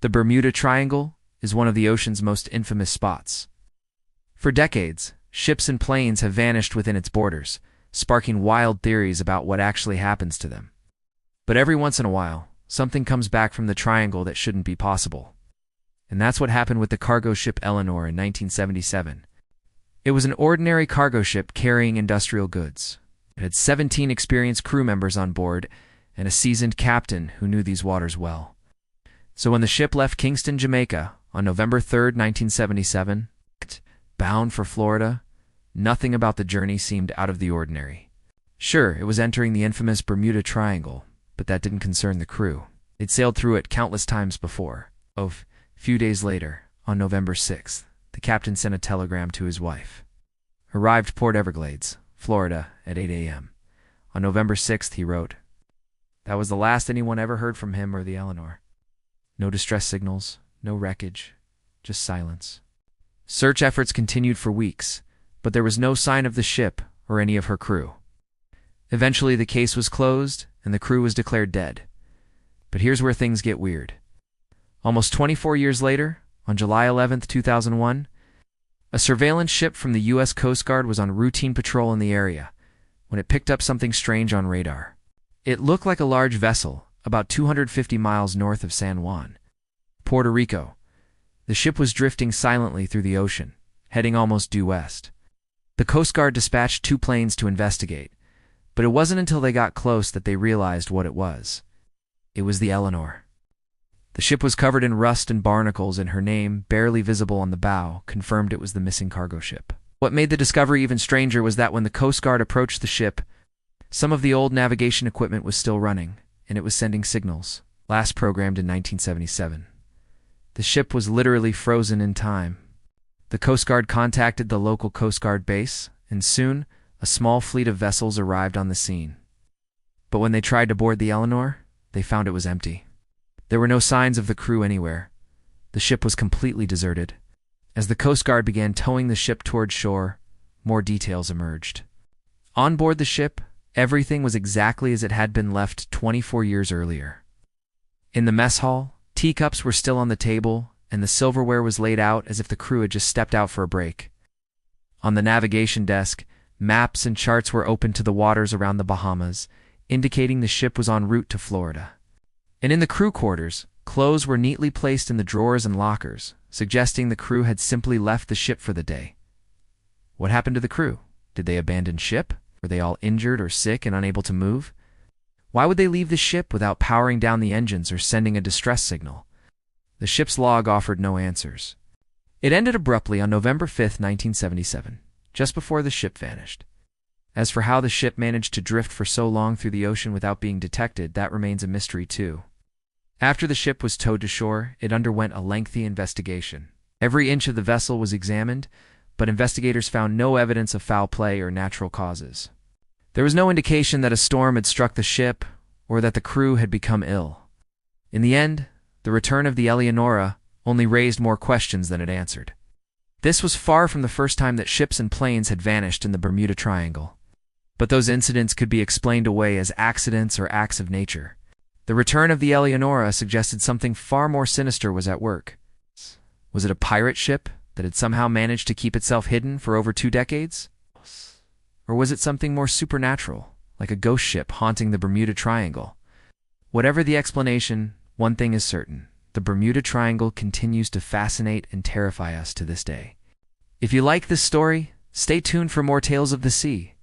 The Bermuda Triangle is one of the ocean's most infamous spots. For decades, ships and planes have vanished within its borders, sparking wild theories about what actually happens to them. But every once in a while, something comes back from the triangle that shouldn't be possible. And that's what happened with the cargo ship Elenore in 1977. It was an ordinary cargo ship carrying industrial goods. It had 17 experienced crew members on board and a seasoned captain who knew these waters well. So when the ship left Kingston, Jamaica, on November 3, 1977, bound for Florida, nothing about the journey seemed out of the ordinary. Sure, it was entering the infamous Bermuda Triangle, but that didn't concern the crew. They'd sailed through it countless times before. A few days later, on November 6th, the captain sent a telegram to his wife. Arrived Port Everglades, Florida, at 8 a.m. On November 6th, he wrote, "That was the last anyone ever heard from him or the Elenore. No distress signals, no wreckage, just silence." Search efforts continued for weeks, but there was no sign of the ship or any of her crew. Eventually, the case was closed and the crew was declared dead. But here's where things get weird. Almost 24 years later, on July 11, 2001, a surveillance ship from the U.S. Coast Guard was on routine patrol in the area when it picked up something strange on radar. It looked like a large vessel, about 250 miles north of San Juan, Puerto Rico. The ship was drifting silently through the ocean, heading almost due west. The Coast Guard dispatched 2 planes to investigate, but it wasn't until they got close that they realized what it was. It was the Elenore. The ship was covered in rust and barnacles, and her name, barely visible on the bow, confirmed it was the missing cargo ship. What made the discovery even stranger was that when the Coast Guard approached the ship, some of the old navigation equipment was still running, and it was sending signals, last programmed in 1977. The ship was literally frozen in time. The Coast Guard contacted the local Coast Guard base, and soon, a small fleet of vessels arrived on the scene. But when they tried to board the Elenore, they found it was empty. There were no signs of the crew anywhere. The ship was completely deserted. As the Coast Guard began towing the ship toward shore, more details emerged. On board the ship, everything was exactly as it had been left 24 years earlier. In the mess hall, teacups were still on the table, and the silverware was laid out as if the crew had just stepped out for a break. On the navigation desk, maps and charts were open to the waters around the Bahamas, indicating the ship was en route to Florida. And in the crew quarters, clothes were neatly placed in the drawers and lockers, suggesting the crew had simply left the ship for the day. What happened to the crew? Did they abandon ship? Were they all injured or sick and unable to move? Why would they leave the ship without powering down the engines or sending a distress signal? The ship's log offered no answers. It ended abruptly on November 5, 1977, just before the ship vanished. As for how the ship managed to drift for so long through the ocean without being detected, that remains a mystery too. After the ship was towed to shore, it underwent a lengthy investigation. Every inch of the vessel was examined, but investigators found no evidence of foul play or natural causes. There was no indication that a storm had struck the ship or that the crew had become ill. In the end, the return of the Elenore only raised more questions than it answered. This was far from the first time that ships and planes had vanished in the Bermuda Triangle. But those incidents could be explained away as accidents or acts of nature. The return of the Elenore suggested something far more sinister was at work. Was it a pirate ship that had somehow managed to keep itself hidden for over 2 decades? Or was it something more supernatural, like a ghost ship haunting the Bermuda Triangle? Whatever the explanation, one thing is certain: the Bermuda Triangle continues to fascinate and terrify us to this day. If you like this story, stay tuned for more tales of the sea.